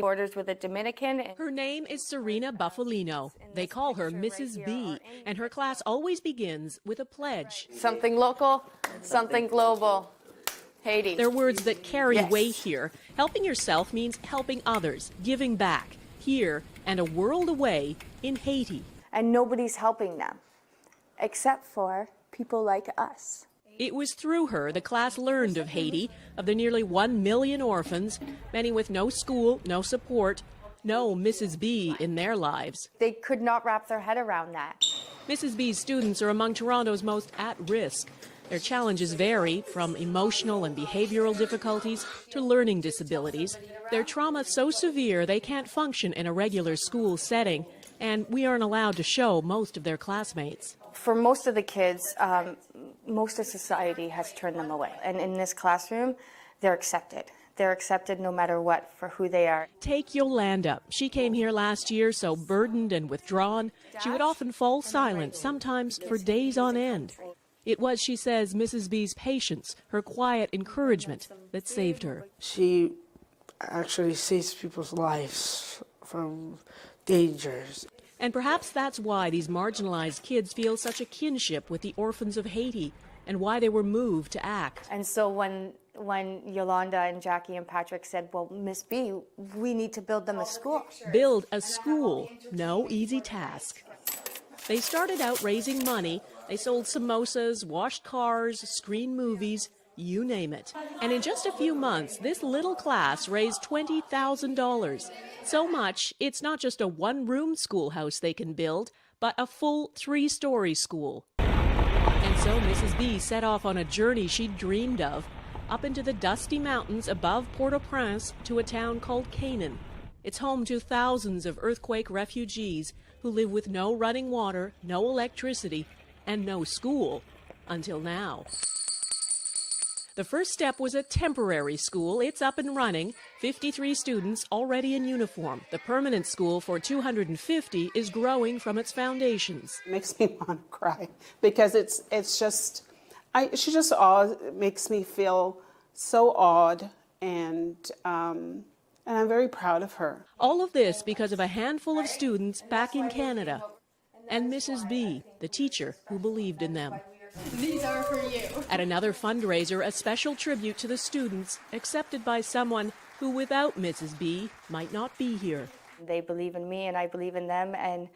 borders with a Dominican. Her name is Serena Buffalino. They call her Mrs. B, and her class always begins with a pledge. Something local, something global. Haiti. They're words that carry weight here. Helping yourself means helping others, giving back, here and a world away in Haiti. And nobody's helping them, except for people like us. It was through her the class learned of Haiti, of the nearly 1 million orphans, many with no school, no support, no Mrs. B in their lives. They could not wrap their head around that. Mrs. B's students are among Toronto's most at risk. Their challenges vary from emotional and behavioral difficulties to learning disabilities. Their trauma is so severe they can't function in a regular school setting, and we aren't allowed to show most of their classmates. For most of the kids, most of society has turned them away. And in this classroom, they're accepted. They're accepted no matter what for who they are. Take Yolanda. She came here last year so burdened and withdrawn, she would often fall silent, sometimes for days on end. It was, she says, Mrs. B's patience, her quiet encouragement, that saved her. She actually saves people's lives from dangers. And perhaps that's why these marginalized kids feel such a kinship with the orphans of Haiti, and why they were moved to act. And so when Yolanda and Jackie and Patrick said, well, Miss B, we need to build them a school. Build a school, no easy task. They started out raising money. They sold samosas, washed cars, screened movies, you name it. And in just a few months, this little class raised $20,000. So much, it's not just a one-room schoolhouse they can build, but a full 3-story school. And so Mrs. B set off on a journey she'd dreamed of, up into the dusty mountains above Port-au-Prince to a town called Canaan. It's home to thousands of earthquake refugees who live with no running water, no electricity, and no school, until now. The first step was a temporary school. It's up and running. 53 students already in uniform. The permanent school for 250 is growing from its foundations. It makes me want to cry because she just makes me feel so awed, and I'm very proud of her. All of this because of a handful of students back in Canada. And Mrs. B, the teacher who believed in them. These are for you. At another fundraiser, a special tribute to the students, accepted by someone who without Mrs. B might not be here. They believe in me and I believe in them, and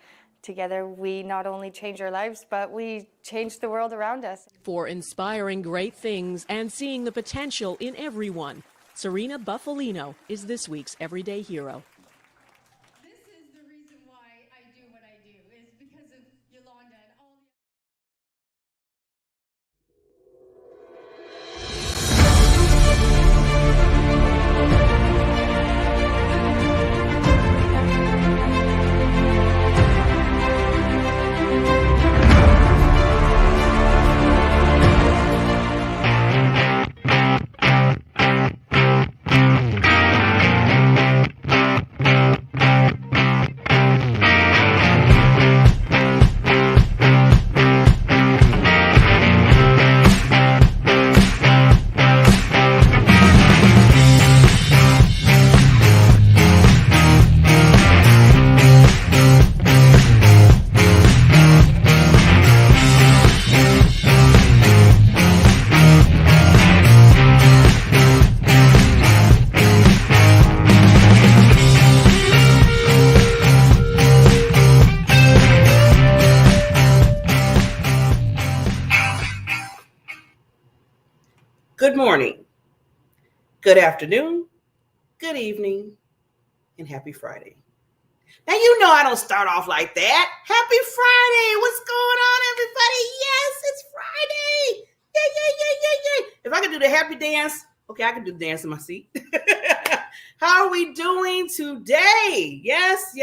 together we not only change our lives, but we change the world around us. For inspiring great things and seeing the potential in everyone, Serena Buffalino is this week's Everyday Hero. This is the reason why I do what I do, is because of Yolanda and all the... Good morning, good afternoon, good evening, and happy Friday. Now, you know I don't start off like that. Happy Friday. What's going on, everybody? Yes, it's Friday. Yay. If I could do the happy dance, okay, I can do the dance in my seat. How are we doing today? Yes.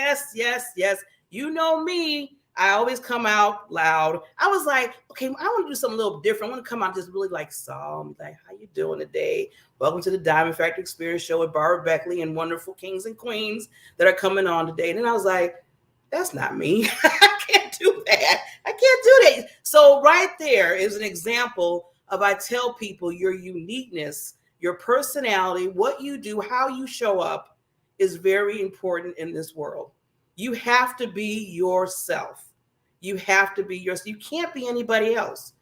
You know me. I always come out loud. I was like, okay, I want to do something a little different. I want to come out just really like solemn, like, how you doing today? Welcome to the Diamond Factory Experience Show with Barbara Beckley and wonderful kings and queens that are coming on today. And then I was like, that's not me. I can't do that. I can't do that. So right there is an example of, I tell people, your uniqueness, your personality, what you do, how you show up is very important in this world. You have to be yourself. You have to be yourself. You can't be anybody else.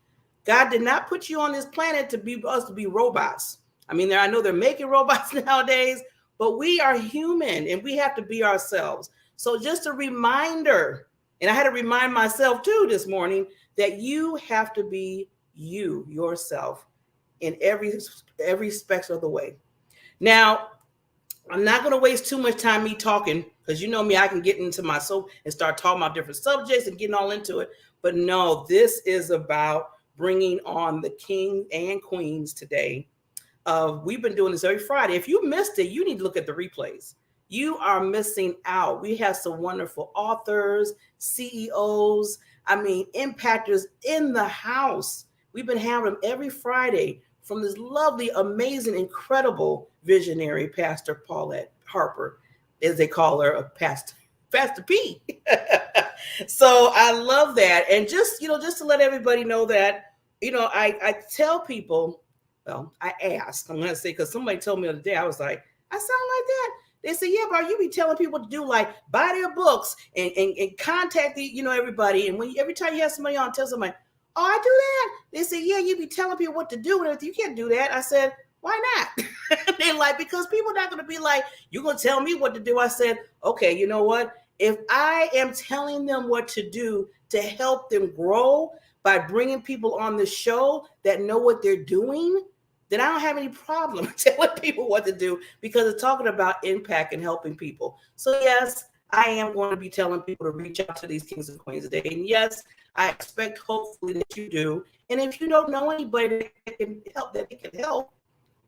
God did not put you on this planet to be us to be robots. I mean, I know they're making robots nowadays, but we are human and we have to be ourselves. So just a reminder, and I had to remind myself too this morning, that you have to be you, yourself, in every aspect of the way. Now, I'm not going to waste too much time me talking, because you know me, I can get into my soap and start talking about different subjects and getting all into it. But no, this is about bringing on the king and queens today. We've been doing this every Friday. If you missed it, you need to look at the replays. You are missing out. We have some wonderful authors, CEOs, impactors in the house. We've been having them every Friday from this lovely, amazing, incredible visionary Pastor Paulette Harper, as they call her, Pastor P. So I love that. And just to let everybody know that, I tell people, well, I ask, I'm going to say, because somebody told me the other day, I was like, I sound like that. They say, yeah, bro, you be telling people to do, like, buy their books and contact everybody. And every time you have somebody on, tell somebody, oh, I do that. They say, yeah, you be telling people what to do and everything. You can't do that. I said, why not? They're like, because people are not going to be like, you're going to tell me what to do. I said, okay, you know what? If I am telling them what to do to help them grow by bringing people on the show that know what they're doing, then I don't have any problem telling people what to do, because it's talking about impact and helping people. So yes, I am going to be telling people to reach out to these kings and queens today. And yes, I expect hopefully that you do. And if you don't know anybody that can help,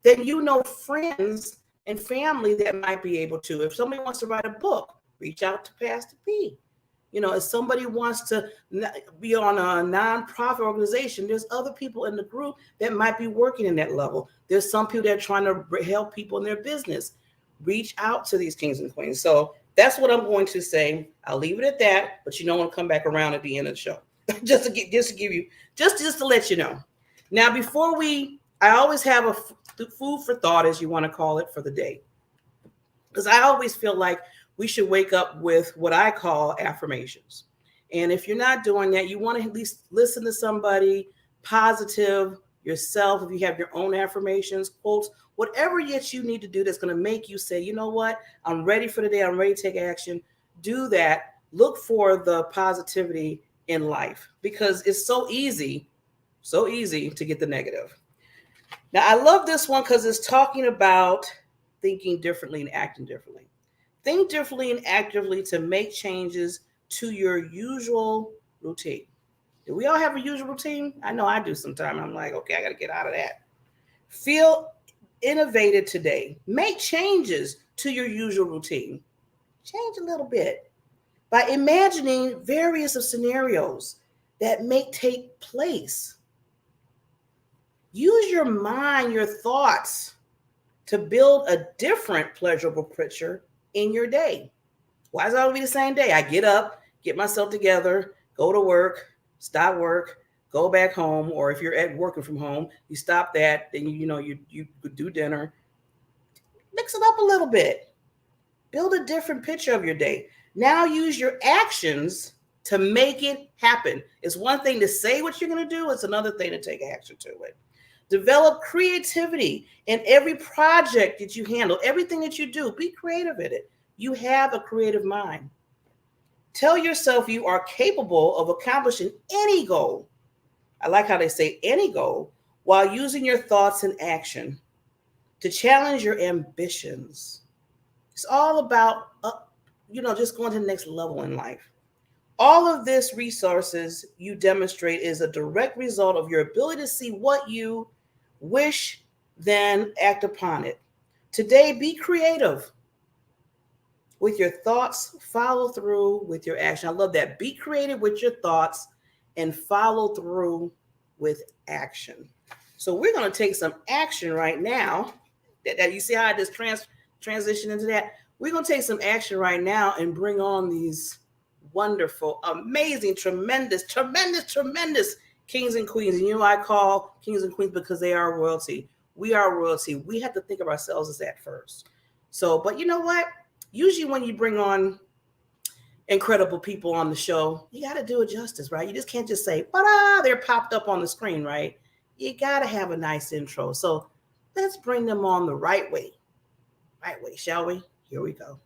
then you know friends and family that might be able to. If somebody wants to write a book, reach out to Pastor P. If somebody wants to be on a nonprofit organization, there's other people in the group that might be working in that level. There's some people that are trying to help people in their business. Reach out to these kings and queens. So that's what I'm going to say. I'll leave it at that, but I'm going to come back around at the end of the show. just to let you know. Now, I always have a food for thought, as you want to call it, for the day. Because I always feel like we should wake up with what I call affirmations. And if you're not doing that, you want to at least listen to somebody positive, yourself, if you have your own affirmations, quotes, whatever yet you need to do that's going to make you say, you know what, I'm ready for the day, I'm ready to take action. Do that. Look for the positivity in life, because it's so easy to get the negative. Now, I love this one because it's talking about thinking differently and acting differently. Think differently and actively to make changes to your usual routine. Do we all have a usual routine? I know I do sometimes. I'm like, okay, I got to get out of that. Feel innovative today. Make changes to your usual routine. Change a little bit by imagining various scenarios that may take place. Use your mind, your thoughts, to build a different pleasurable picture in your day. Why does it always be the same day? I get up, get myself together, go to work, stop work, go back home, or if you're working from home, you stop that, then you do dinner. Mix it up a little bit. Build a different picture of your day. Now use your actions to make it happen. It's one thing to say what you're going to do. It's another thing to take action to it. Develop creativity in every project that you handle, everything that you do. Be creative in it. You have a creative mind. Tell yourself you are capable of accomplishing any goal. I like how they say any goal, while using your thoughts in action to challenge your ambitions. It's all about, just going to the next level in life. All of this resources you demonstrate is a direct result of your ability to see what you wish, then act upon it. Today, be creative with your thoughts, follow through with your action. I love that. Be creative with your thoughts and follow through with action. So we're going to take some action right now. That you see how I just transition into that? We're going to take some action right now and bring on these wonderful, amazing, tremendous kings and queens. And I call kings and queens because they are royalty. We are royalty. We have to think of ourselves as that first. So, but you know what? usually when you bring on incredible people on the show, you got to do it justice, right? You just can't just say, "But they're popped up on the screen," right? You got to have a nice intro. So let's bring them on the right way. Right way, shall we? Here we go.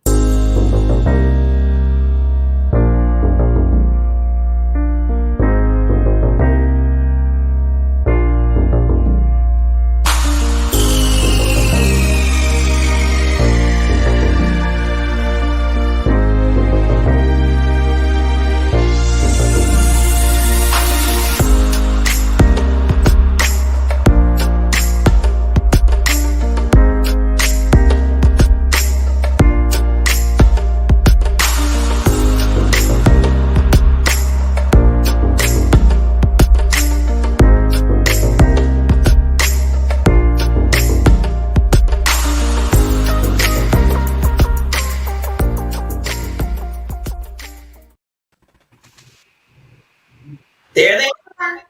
There they are.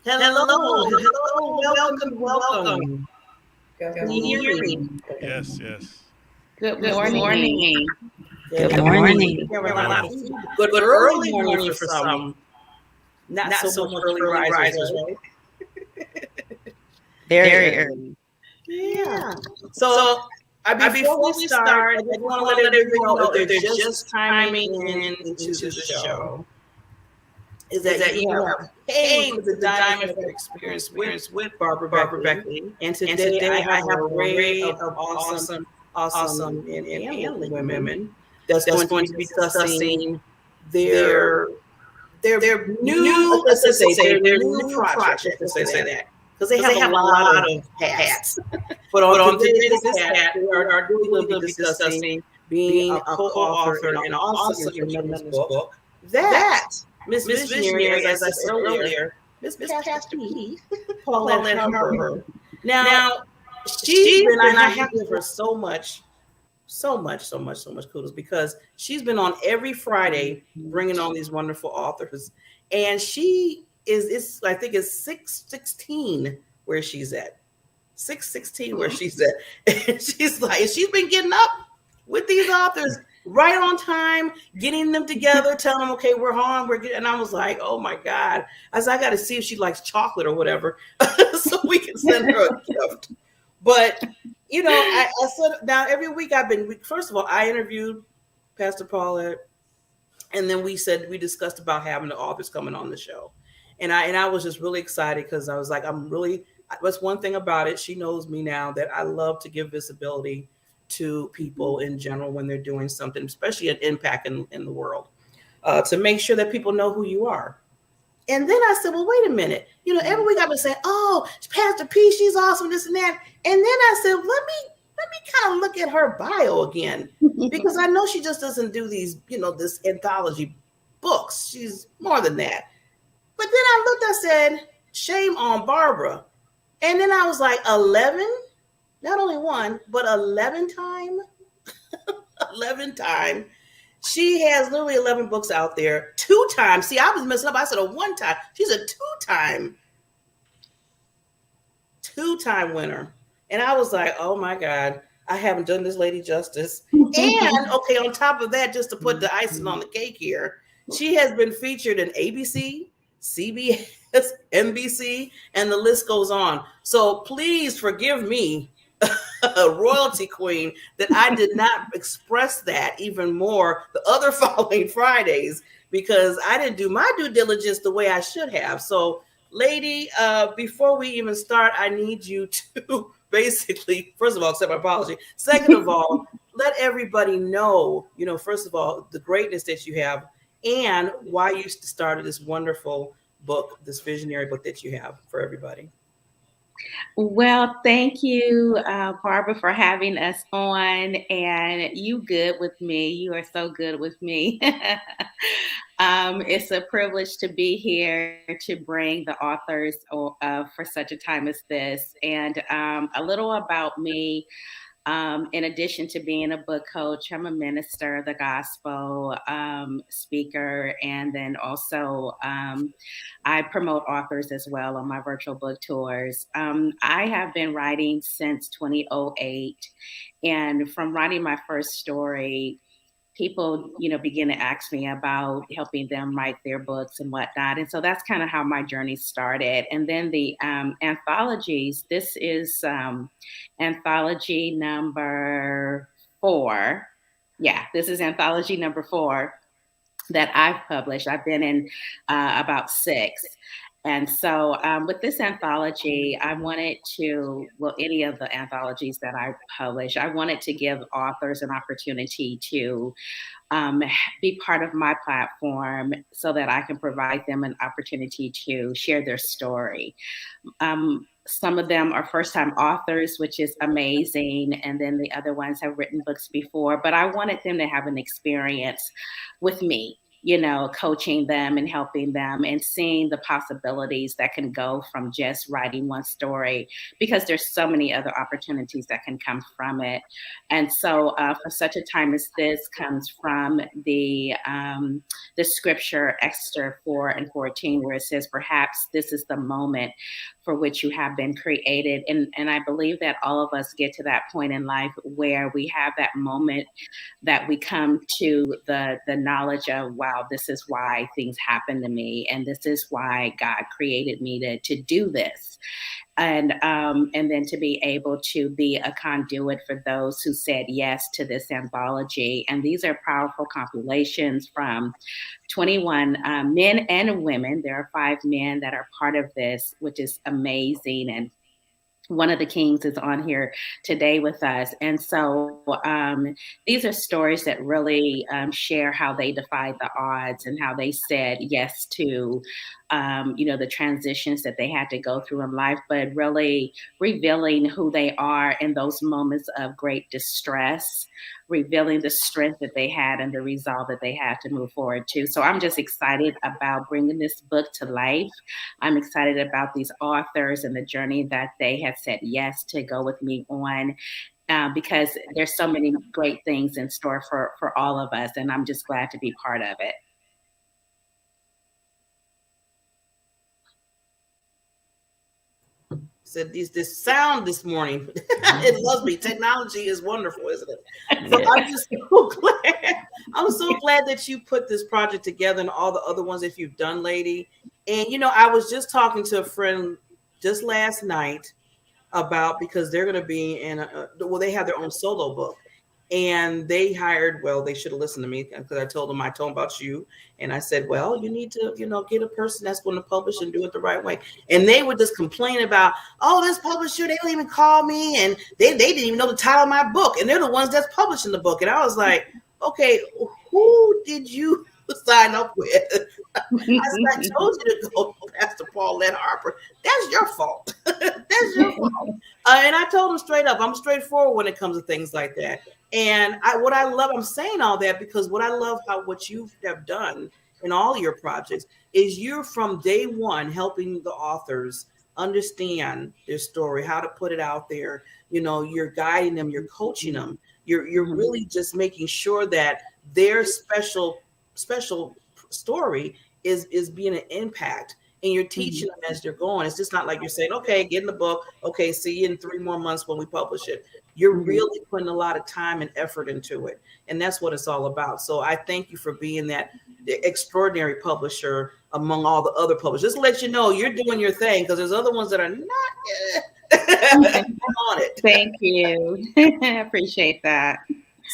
Hello, welcome. Can you hear me? Yes, yes. Good morning. Good morning. Good early morning for some. Not so much early risers, right? Very early. Yeah. So before we start, I just want to let everyone know if they're just chiming into the show, is that you have came to the Diamond Experience with Barbara Beckley. And today I have an array of awesome and handling women that's going to be discussing their new, let's say, their new project, let's say that. Because they have a lot of hats. But on today's hat, we are going to be discussing being a co-author in an awesome tremendous book that Miss Visionary, as I said earlier, Miss Pastor P, Paulette Harper. Now, she's been, I have to give her so much kudos, because she's been on every Friday bringing on these wonderful authors. And she is, I think it's 616 where she's at. 616 where she's at. And she's been getting up with these authors right on time, getting them together, telling them, okay, we're on, and I was like, oh my God. I said, I got to see if she likes chocolate or whatever, so we can send her a gift. But, I said, now every week first of all, I interviewed Pastor Paulette, and then we discussed about having the authors coming on the show. And I was just really excited, because I was like, that's one thing about it. She knows me now, that I love to give visibility to people in general when they're doing something, especially an impact in the world, to make sure that people know who you are. And then I said, well, wait a minute. Every week I've been saying, oh, Pastor P, she's awesome, this and that. And then I said, let me kind of look at her bio again, because I know she just doesn't do these, this anthology books. She's more than that. But then I looked, I said, shame on Barbara. And then I was like, 11? Not only one, but 11 time. 11 time. She has literally 11 books out there. 2 times. See, I was messing up. I said a 1 time. She's a 2-time winner. And I was like, oh my God, I haven't done this lady justice. And okay, on top of that, just to put the icing on the cake here, she has been featured in ABC, CBS, NBC, and the list goes on. So please forgive me, a royalty queen, that I did not express that even more the other following Fridays, because I didn't do my due diligence the way I should have. So lady, before we even start, I need you to basically, first of all, accept my apology. Second of all, let everybody know, first of all, the greatness that you have and why you started this wonderful book, this visionary book that you have for everybody. Well, thank you, Barbara, for having us on. And you good with me. You are so good with me. It's a privilege to be here to bring the authors for such a time as this. And a little about me. In addition to being a book coach, I'm a minister of the gospel, speaker, and then also I promote authors as well on my virtual book tours. I have been writing since 2008, and from writing my first story, people, begin to ask me about helping them write their books and whatnot. And so that's kind of how my journey started. And then the anthologies, this is anthology number 4. Yeah, this is anthology number 4 that I've published. I've been in about 6. And so with this anthology, I wanted to, well, any of the anthologies that I publish, I wanted to give authors an opportunity to be part of my platform so that I can provide them an opportunity to share their story. Some of them are first-time authors, which is amazing. And then the other ones have written books before, but I wanted them to have an experience with me, coaching them and helping them and seeing the possibilities that can go from just writing one story, because there's so many other opportunities that can come from it. And so for such a time as this comes from the scripture, Esther 4:14, where it says, perhaps this is the moment for which you have been created. And I believe that all of us get to that point in life where we have that moment that we come to the knowledge of, wow, this is why things happen to me. And this is why God created me to do this. And then to be able to be a conduit for those who said yes to this anthology. And these are powerful compilations from 21 men and women. There are 5 men that are part of this, which is amazing. And one of the kings is on here today with us. And so these are stories that really share how they defied the odds and how they said yes to, the transitions that they had to go through in life, but really revealing who they are in those moments of great distress, revealing the strength that they had and the resolve that they had to move forward to. So I'm just excited about bringing this book to life. I'm excited about these authors and the journey that they have said yes to go with me on, because there's so many great things in store for all of us. And I'm just glad to be part of it. Said this sound this morning. It loves me. Technology is wonderful, isn't it? So I'm just so glad. I'm so glad that you put this project together and all the other ones that you've done, lady. And I was just talking to a friend just last night about, because they're going to be in they have their own solo book. And they hired, they should have listened to me, because I told them about you. And I said, well, you need to, get a person that's going to publish and do it the right way. And they would just complain about, oh, this publisher, they don't even call me. And they didn't even know the title of my book. And they're the ones that's publishing the book. And I was like, okay, who did you sign up with? I told you to go Pastor Paulette Harper. That's your fault. That's your fault. And I told them straight up, I'm straightforward when it comes to things like that. And I'm saying all that because what I love what you have done in all your projects is you're from day one helping the authors understand their story, how to put it out there. You're guiding them, you're coaching them. You're really just making sure that their special story is being an impact, and you're teaching them as they're going. It's just not like you're saying, okay, get in the book. Okay, see you in 3 more months when we publish it. You're really putting a lot of time and effort into it. And that's what it's all about. So I thank you for being that extraordinary publisher among all the other publishers. Just to let you know, you're doing your thing, because there's other ones that are not on it. Thank you. I appreciate that.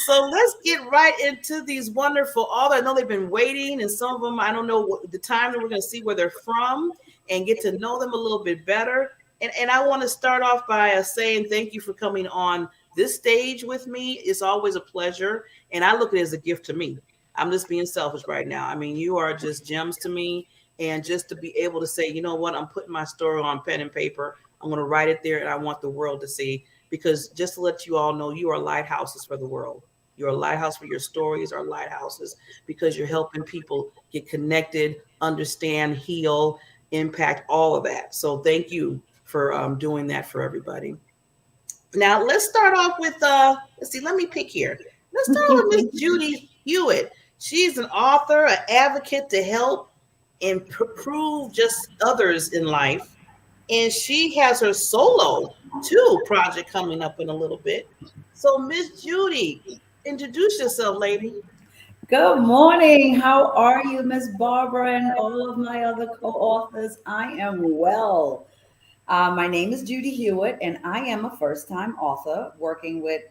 So let's get right into these wonderful authors. I know they've been waiting, and some of them, I don't know the time that we're going to see where they're from and get to know them a little bit better. And I want to start off by saying thank you for coming on this stage with me. It's always a pleasure, and I look at it as a gift to me. I'm just being selfish right now. I mean, you are just gems to me, and just to be able to say, you know what, I'm putting my story on pen and paper. I'm going to write it there, and I want the world to see. Because just to let you all know, you are lighthouses for the world. You're a lighthouse for your stories, are lighthouses, because you're helping people get connected, understand, heal, impact, all of that. So thank you for doing that for everybody. Now let's start off with let's see, let me pick here. Let's start with Miss Judy Hewitt. She's an author, an advocate to help improve just others in life. And she has her solo too project coming up in a little bit. So Miss Judy, introduce yourself, lady. Good morning. How are you, Miss Barbara, and all of my other co-authors? I am well. My name is Judy Hewitt, and I am a first-time author working with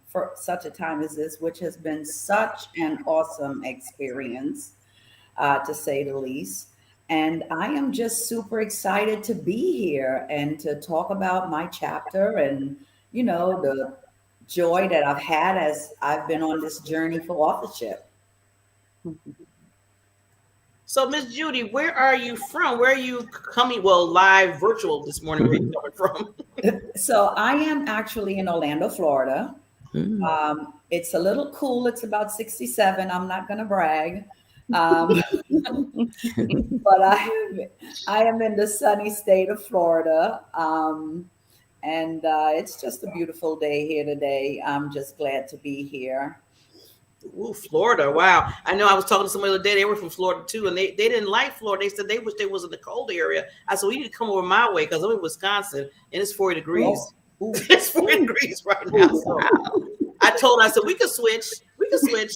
for such a time as this, which has been such an awesome experience, to say the least. And I am just super excited to be here and to talk about my chapter and, the joy that I've had as I've been on this journey for authorship. So Miss Judy, where are you from? Where are you coming? Well, live virtual this morning. Where are you coming from? So I am actually in Orlando, Florida. It's a little cool. It's about 67. I'm not going to brag. But I am in the sunny state of Florida. And it's just a beautiful day here today. I'm just glad to be here. Ooh, Florida. Wow. I know I was talking to somebody the other day. They were from Florida too. And they didn't like Florida. They said they wish they was in the cold area. I said, we need to come over my way because I'm in Wisconsin and it's 40 degrees. Oh. It's 40 degrees right now. So I told her, I said, we can switch. We can switch.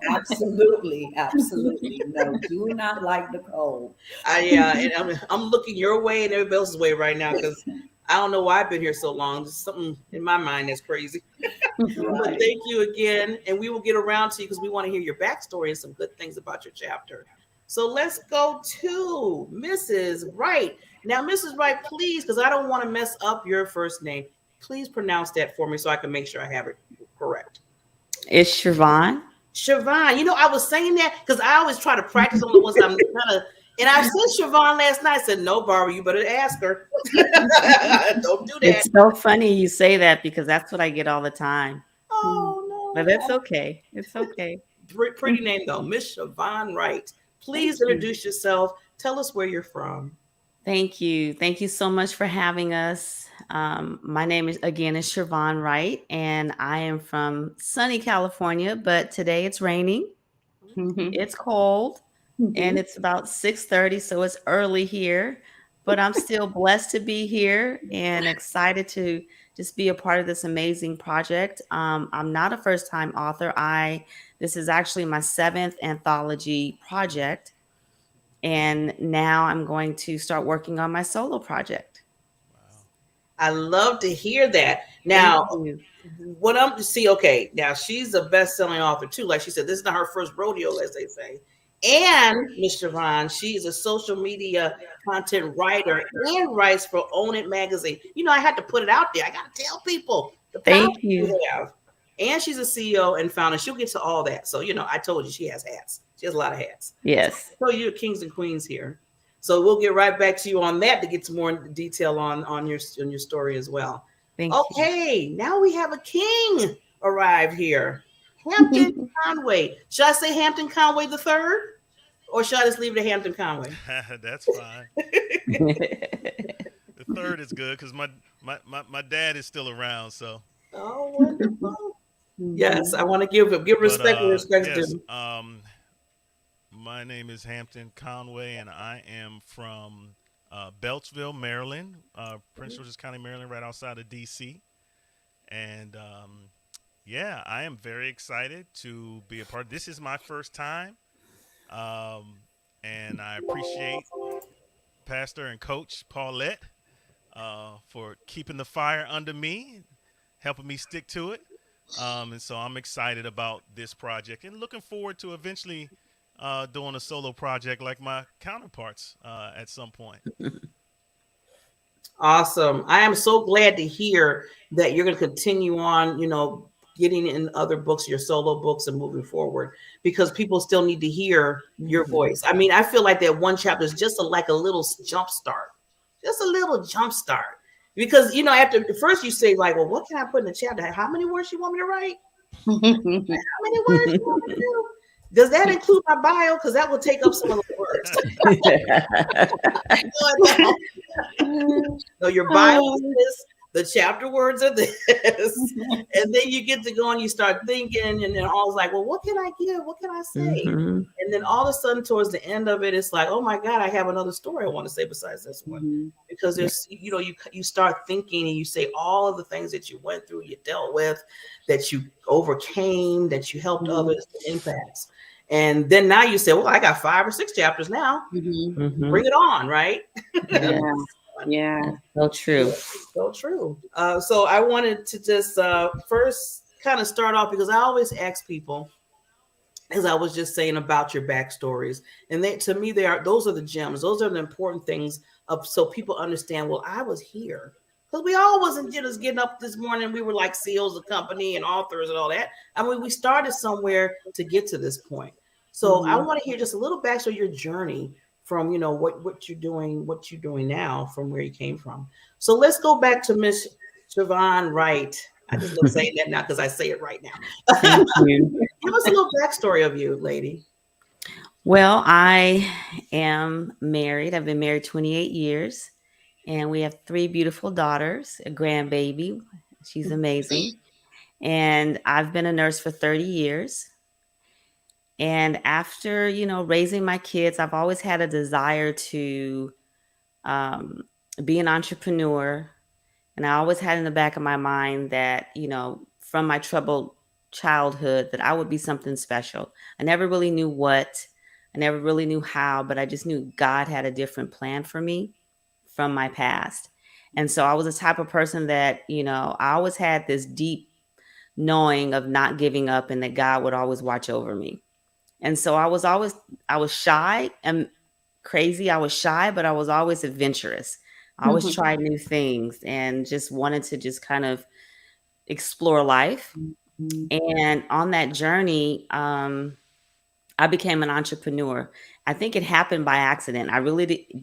Absolutely. No, do not like the cold. And I'm looking your way and everybody else's way right now because I don't know why I've been here so long. There's something in my mind that's crazy. Right. But thank you again. And we will get around to you because we want to hear your backstory and some good things about your chapter. So let's go to Mrs. Wright. Now, Mrs. Wright, please, because I don't want to mess up your first name, please pronounce that for me so I can make sure I have it correct. It's Siobhan. Siobhan. I was saying that because I always try to practice on the ones I'm kind of. And I said Siobhan last night. I said, no, Barbara, you better ask her. Don't do that. It's so funny you say that because that's what I get all the time. Oh, no. But it's okay. It's okay. Pretty name, though. Miss Siobhan Wright. Please introduce yourself. Tell us where you're from. Thank you. Thank you so much for having us. My name is Siobhan Wright, and I am from sunny California, but today it's raining. It's cold. And it's about 6:30, so it's early here, but I'm still blessed to be here and excited to just be a part of this amazing project. I'm not a first-time author. This is actually my 7th anthology project, and now I'm going to start working on my solo project. Wow. I love to hear that. Now, what I'm to see, okay, now she's a best-selling author too. Like she said, this is not her first rodeo, as they say. And Miss Siobhan, she's a social media content writer and writes for Own It magazine. I had to put it out there. I got to tell people the Thank you. Have. And she's a CEO and founder. She'll get to all that. So, I told you she has hats. She has a lot of hats. Yes. So you're kings and queens here. So we'll get right back to you on that to get some more detail on your story as well. Thank you. Okay, now we have a king arrive here. Hampton Conway. Should I say Hampton Conway the third? Or should I just leave it at Hampton Conway? That's fine. The third is good because my dad is still around. So. Oh, wonderful. Yes, I want to give respect where respect's due. My name is Hampton Conway, and I am from Beltsville, Maryland, Prince George's County, Maryland, right outside of D.C. And I am very excited to be a part. This is my first time. And I appreciate Pastor and Coach Paulette for keeping the fire under me, helping me stick to it. And so I'm excited about this project and looking forward to eventually doing a solo project like my counterparts at some point. Awesome. I am so glad to hear that you're going to continue on, getting in other books, your solo books, and moving forward, because people still need to hear your voice. I mean, I feel like that one chapter is just like a little jump start, because, after first you say like, well, what can I put in the chapter? How many words you want me to write? How many words you want me to do? Does that include my bio? Because that will take up some of the words. So your bio is this. the chapter words are this. And then you get to go and you start thinking, and then all's like, well, what can I give? What can I say? Mm-hmm. And then all of a sudden, towards the end of it, it's like, oh my God, I have another story I want to say besides this one. Mm-hmm. Because there's, you start thinking and you say all of the things that you went through, you dealt with, that you overcame, that you helped others, the impacts. And then now you say, well, I got 5 or 6 chapters now. Mm-hmm. Bring it on, right? Yeah. Yeah. So true. So true. So I wanted to just first kind of start off, because I always ask people, as I was just saying, about your backstories, and to me, those are the gems. Those are the important things so people understand. Well, I was here because we all wasn't just getting up this morning. We were like CEOs of company and authors and all that. I mean, we started somewhere to get to this point. So I want to hear just a little backstory of your journey from what you're doing now, from where you came from. So let's go back to Miss Siobhan Wright. I just love saying that now because I say it right now. Thank you. Give us a little backstory of you, lady. Well, I am married. I've been married 28 years, and we have 3 beautiful daughters, a grandbaby. She's amazing. And I've been a nurse for 30 years. And after, raising my kids, I've always had a desire to be an entrepreneur. And I always had in the back of my mind that, from my troubled childhood, that I would be something special. I never really knew what, I never really knew how, but I just knew God had a different plan for me from my past. And so I was the type of person that, I always had this deep knowing of not giving up and that God would always watch over me. And so I was shy and crazy. I was shy, but I was always adventurous. I always tried new things and just wanted to just kind of explore life. And on that journey, I became an entrepreneur. I think it happened by accident.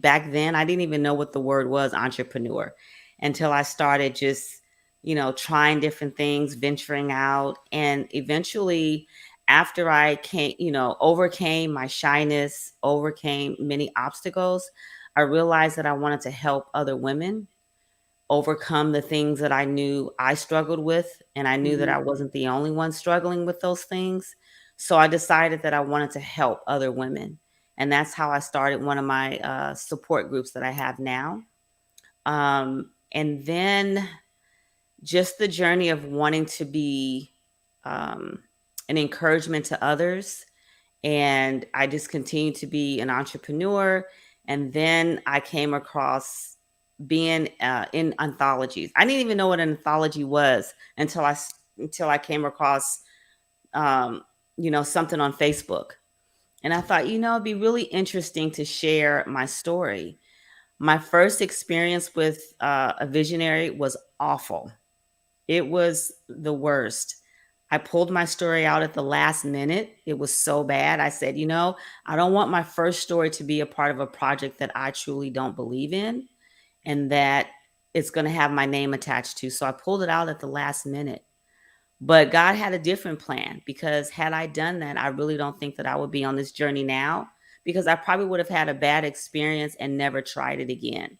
Back then, I didn't even know what the word was, entrepreneur, until I started just, trying different things, venturing out. And eventually, after I overcame my shyness, overcame many obstacles, I realized that I wanted to help other women overcome the things that I knew I struggled with. And I knew that I wasn't the only one struggling with those things. So I decided that I wanted to help other women. And that's how I started one of my support groups that I have now. And then just the journey of wanting to be an encouragement to others. And I just continued to be an entrepreneur. And then I came across being in anthologies. I didn't even know what an anthology was until I came across, something on Facebook. And I thought, it'd be really interesting to share my story. My first experience with a visionary was awful. It was the worst. I pulled my story out at the last minute. It was so bad. I said, I don't want my first story to be a part of a project that I truly don't believe in and that it's going to have my name attached to. So I pulled it out at the last minute. But God had a different plan, because had I done that, I really don't think that I would be on this journey now, because I probably would have had a bad experience and never tried it again.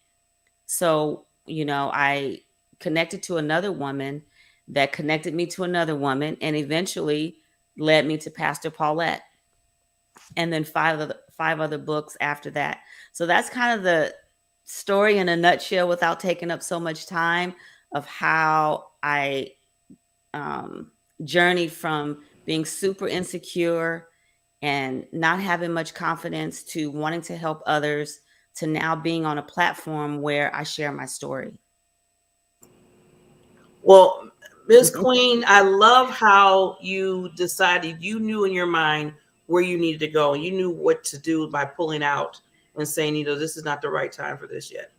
So, I connected to another woman that connected me to another woman and eventually led me to Pastor Paulette, and then 5 other books after that. So that's kind of the story in a nutshell, without taking up so much time, of how I journeyed from being super insecure and not having much confidence to wanting to help others to now being on a platform where I share my story. Well, Ms. Queen, I love how you decided, you knew in your mind where you needed to go, and you knew what to do by pulling out and saying, this is not the right time for this yet.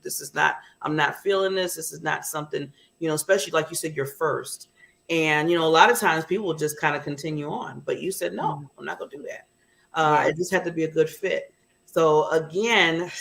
I'm not feeling this. This is not something, especially like you said, you're first. And, a lot of times people will just kind of continue on, but you said, no, I'm not going to do that. It just had to be a good fit. So again,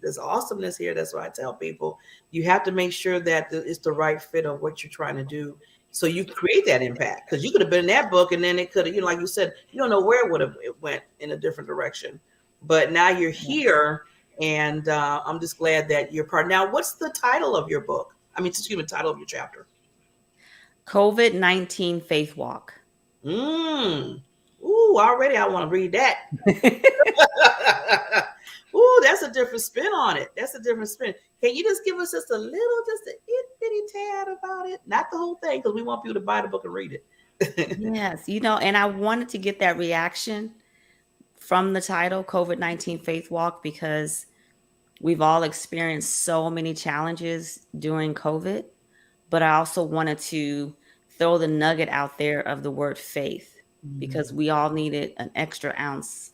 there's awesomeness here. That's why I tell people, you have to make sure that it's the right fit of what you're trying to do, so you create that impact. Because you could have been in that book, and then it could have, like you said, you don't know where it went in a different direction. But now you're here, and I'm just glad that you're part. Now, what's the title of your book? I mean, excuse me, title of your chapter. COVID-19 Faith Walk. Ooh, already I want to read that. Ooh, that's a different spin on it. That's a different spin. Can you just give us just a little, just an itty tad about it? Not the whole thing, because we want people to buy the book and read it. Yes, and I wanted to get that reaction from the title, COVID-19 Faith Walk, because we've all experienced so many challenges during COVID, but I also wanted to throw the nugget out there of the word faith, because we all needed an extra ounce,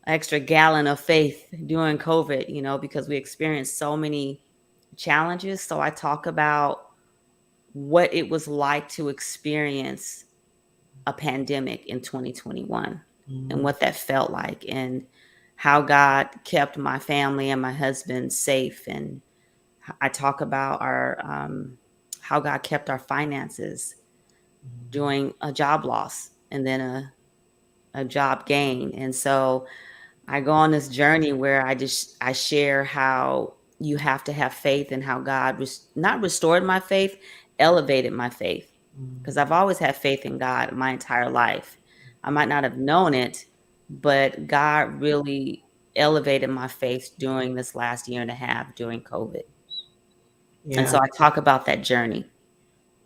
extra gallon of faith during COVID, because we experienced so many challenges. So I talk about what it was like to experience a pandemic in 2021 and what that felt like, and how God kept my family and my husband safe. And I talk about how God kept our finances during a job loss and then a job gain. And so I go on this journey where I share how you have to have faith, and how God not restored my faith, elevated my faith. Because I've always had faith in God my entire life. I might not have known it, but God really elevated my faith during this last year and a half during COVID. And Yeah. so I talk about that journey.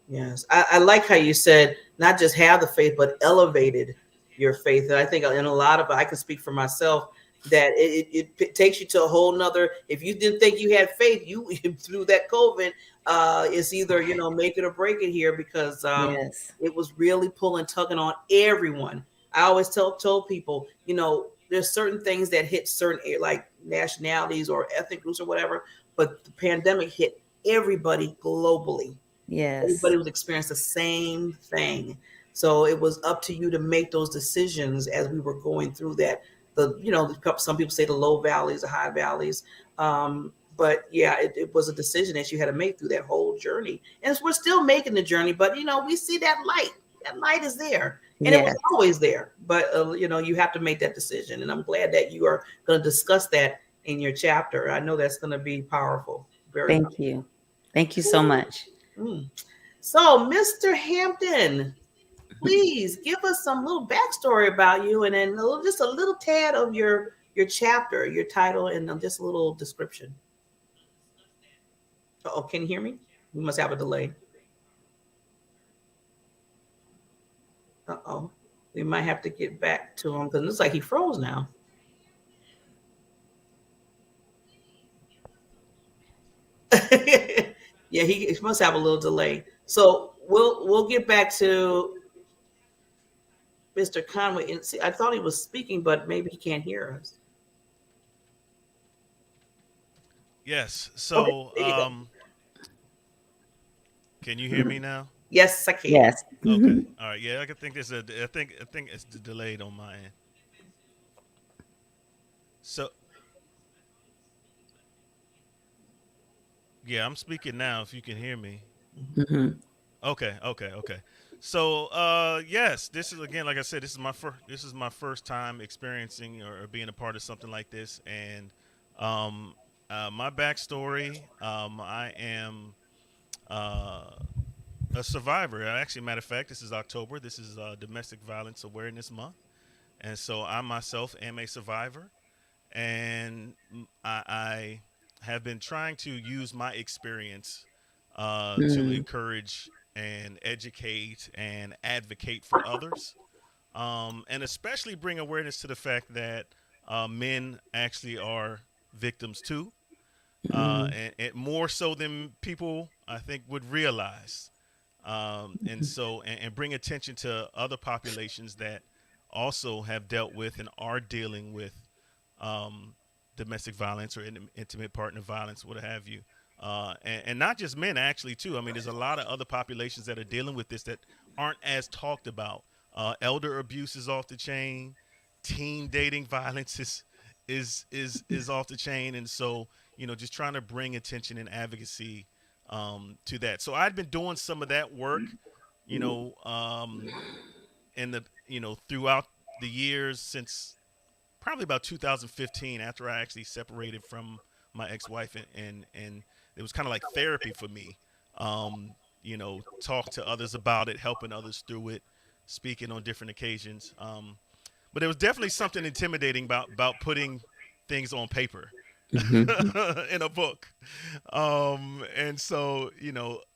Yes. I like how you said not just have the faith, but elevated your faith. And I think in a lot of, I can speak for myself, that it takes you to a whole nother, if you didn't think you had faith, you through that COVID, it's either, make it or break it here, because Yes. it was really tugging on everyone. I always told people, there's certain things that hit certain like nationalities or ethnic groups or whatever, but the pandemic hit everybody globally. Yes. Everybody was experiencing the same thing. So it was up to you to make those decisions as we were going through that. Some people say the low valleys, the high valleys. But yeah, it was a decision that you had to make through that whole journey. And we're still making the journey, but we see that light. That light is there. And it was Yes. always there. But you have to make that decision. And I'm glad that you are going to discuss that in your chapter. I know that's going to be powerful. Very Thank powerful. you. Thank you so much. So, Mr. Hampton, please give us some little backstory about you, and then just a little tad of your chapter, your title, and just a little description. Oh, can you hear me? We must have a delay. Uh-oh. We might have to get back to him, because it looks like he froze now. Yeah, he must have a little delay. So we'll get back to Mr. Conway. And see, I thought he was speaking, but maybe he can't hear us. Yes. So, Okay, can you hear me now? yes, I can. Yes. Okay. All right. Yeah, I think I think it's delayed on my end. So, yeah, I'm speaking now. If you can hear me. Mm-hmm. Okay. So, yes, this is, again, like I said, this is my first time experiencing or being a part of something like this. And my backstory, I am a survivor. Actually, matter of fact, this is October. This is Domestic Violence Awareness Month, and so I myself am a survivor, and I have been trying to use my experience to encourage and educate and advocate for others, and especially bring awareness to the fact that men actually are victims too, and more so than people, I think, would realize. And bring attention to other populations that also have dealt with and are dealing with um, domestic violence or intimate partner violence, what have you. And not just men, actually, too. I mean, there's a lot of other populations that are dealing with this that aren't as talked about. Elder abuse is off the chain. Teen dating violence is off the chain. And so, just trying to bring attention and advocacy to that. So I'd been doing some of that work, you know, in the throughout the years since probably about 2015, after I actually separated from my ex-wife, and it was kind of like therapy for me talk to others about it, helping others through it, speaking on different occasions. But there was definitely something intimidating about putting things on paper in a book. And so,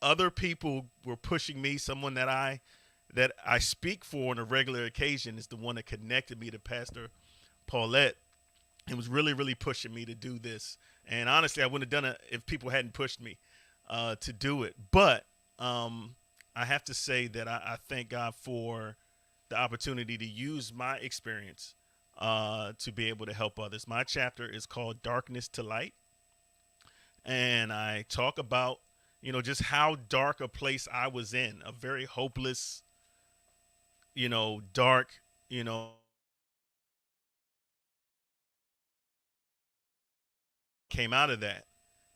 other people were pushing me. Someone that I speak for on a regular occasion is the one that connected me to Pastor Paulette. It was really, really pushing me to do this. And honestly, I wouldn't have done it if people hadn't pushed me to do it. But I have to say that I thank God for the opportunity to use my experience to be able to help others. My chapter is called Darkness to Light. And I talk about, just how dark a place I was in, a very hopeless, dark, came out of that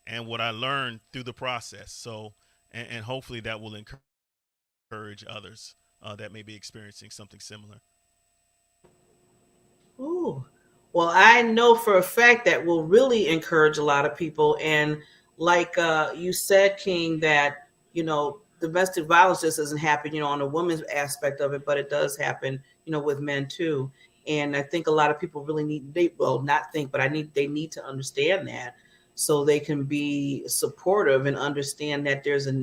and what I learned through the process. So, and hopefully that will encourage others that may be experiencing something similar. Ooh. Well, I know for a fact that will really encourage a lot of people. And like you said, King, that, domestic violence just doesn't happen, on a woman's aspect of it, but it does happen, with men too. And I think a lot of people really not think, but they need to understand that so they can be supportive and understand that there's a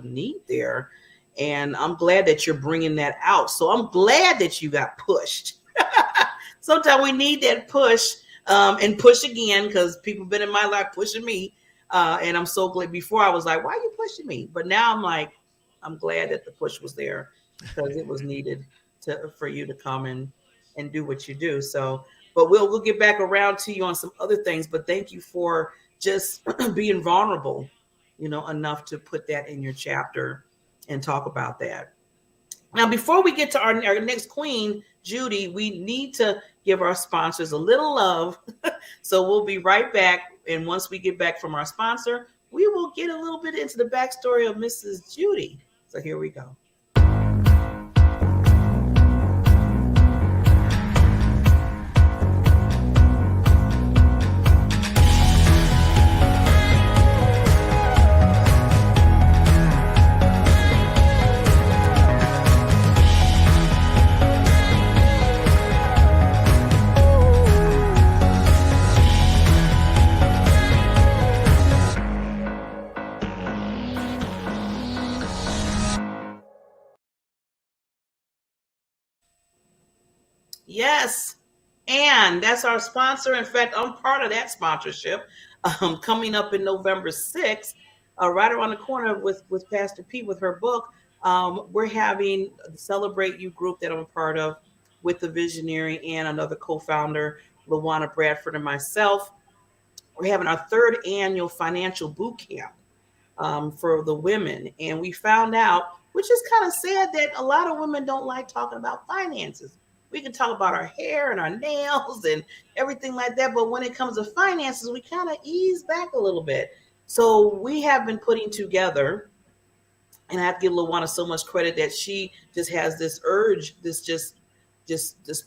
need there. And I'm glad that you're bringing that out. So I'm glad that you got pushed. Sometimes we need that push and push again because people been in my life pushing me. And I'm so glad. Before I was like, why are you pushing me? But now I'm like, I'm glad that the push was there because it was needed for you to come and do what you do. So, but we'll get back around to you on some other things. But thank you for just being vulnerable, enough to put that in your chapter and talk about that. Now, before we get to our next queen, Judy, we need to give our sponsors a little love. So we'll be right back. And once we get back from our sponsor, we will get a little bit into the backstory of Mrs. Judy. So here we go. Yes. And that's our sponsor. In fact, I'm part of that sponsorship coming up in November 6th, right around the corner with Pastor P with her book. We're having the Celebrate You group that I'm a part of with the Visionary and another co-founder, LaWanna Bradford, and myself. We're having our third annual financial boot camp for the women. And we found out, which is kind of sad, that a lot of women don't like talking about finances. We can talk about our hair and our nails and everything like that. But when it comes to finances, we kind of ease back a little bit. So we have been putting together, and I have to give Lawana so much credit that she just has this urge, this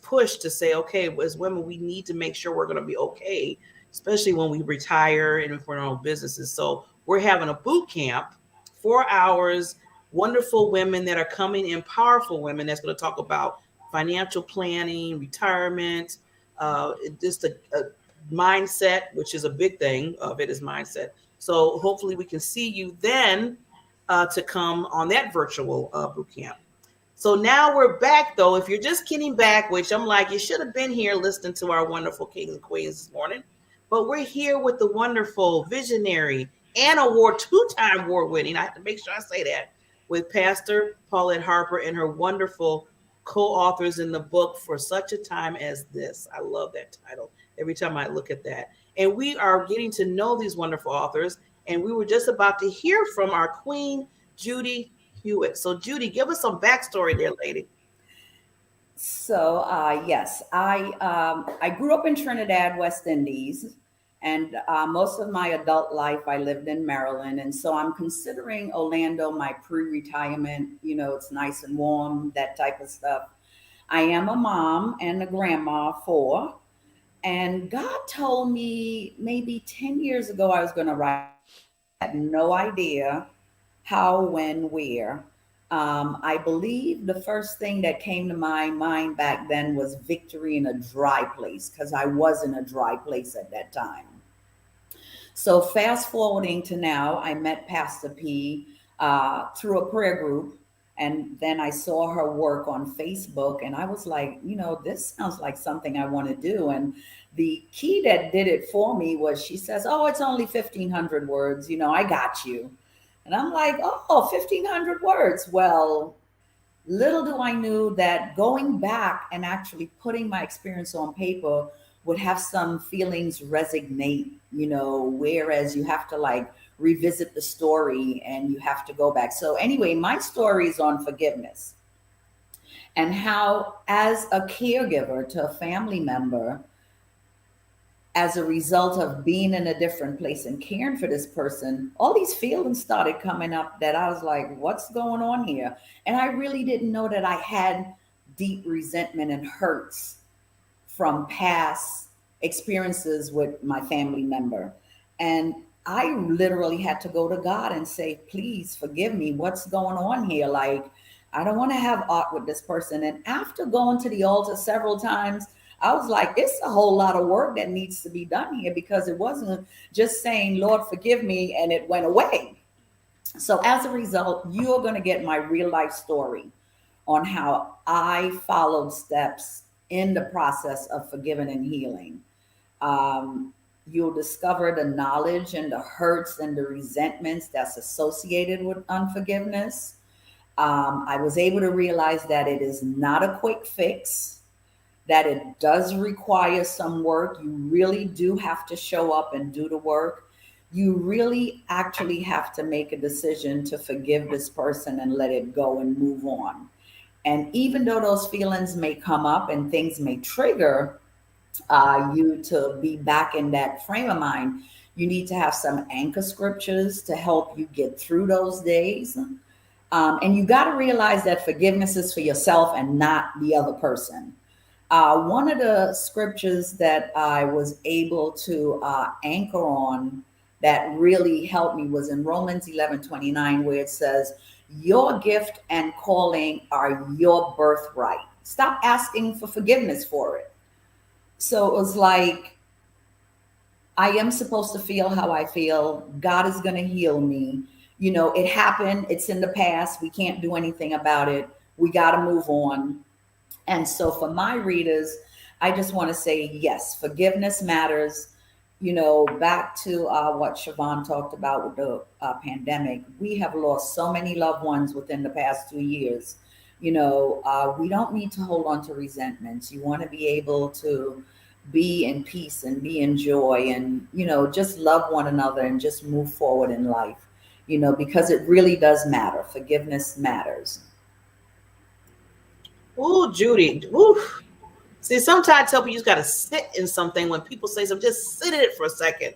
push to say, okay, as women, we need to make sure we're going to be okay, especially when we retire and if we're in our own businesses. So we're having a boot camp, 4 hours, wonderful women that are coming in, powerful women that's going to talk about financial planning, retirement, just a mindset, which is a big thing of it is mindset. So hopefully we can see you then to come on that virtual boot camp. So now we're back, though. If you're just getting back, which I'm like, you should have been here listening to our wonderful kings and queens this morning. But we're here with the wonderful visionary and two-time award winning, I have to make sure I say that, with Pastor Paulette Harper and her wonderful co-authors in the book For Such a Time as This. I love that title every time I look at that. And we are getting to know these wonderful authors. And we were just about to hear from our queen, Judy Hewitt. So, Judy, give us some backstory there, lady. So, yes, I grew up in Trinidad, West Indies, and most of my adult life I lived in Maryland. And so I'm considering Orlando my pre-retirement. You know, it's nice and warm, that type of stuff. I am a mom and a grandma of 4. And God told me maybe 10 years ago I was going to write. I had no idea how, when, where. I believe the first thing that came to my mind back then was victory in a dry place, because I was in a dry place at that time. So fast forwarding to now, I met Pastor P through a prayer group, and then I saw her work on Facebook, and I was like, this sounds like something I want to do. And the key that did it for me was she says, "Oh, it's only 1,500 words. I got you." And I'm like, "Oh, 1,500 words. Well, little do I knew that going back and actually putting my experience on paper would have some feelings resonate, whereas you have to like revisit the story and you have to go back." So anyway, my story is on forgiveness and how, as a caregiver to a family member, as a result of being in a different place and caring for this person, all these feelings started coming up that I was like, what's going on here? And I really didn't know that I had deep resentment and hurts from past experiences with my family member. And I literally had to go to God and say, please forgive me. What's going on here? Like, I don't want to have art with this person. And after going to the altar several times, I was like, it's a whole lot of work that needs to be done here, because it wasn't just saying, Lord, forgive me, and it went away. So as a result, you are going to get my real life story on how I followed steps in the process of forgiving and healing. You'll discover the knowledge and the hurts and the resentments that's associated with unforgiveness. I was able to realize that it is not a quick fix, that it does require some work. You really do have to show up and do the work. You really actually have to make a decision to forgive this person and let it go and move on. And even though those feelings may come up and things may trigger you to be back in that frame of mind, you need to have some anchor scriptures to help you get through those days. And you got to realize that forgiveness is for yourself and not the other person. One of the scriptures that I was able to anchor on that really helped me was in Romans 11:29, where it says, your gift and calling are your birthright. Stop asking for forgiveness for it. So it was like, I am supposed to feel how I feel. God is going to heal me. It happened. It's in the past. We can't do anything about it. We got to move on. And so for my readers, I just want to say, yes, forgiveness matters. Back to what Siobhan talked about with the pandemic, we have lost so many loved ones within the past 2 years. We don't need to hold on to resentments. You want to be able to be in peace and be in joy and, just love one another and just move forward in life, because it really does matter. Forgiveness matters. Ooh, Judy. Ooh. See, sometimes I tell people you just got to sit in something. When people say something, just sit in it for a second.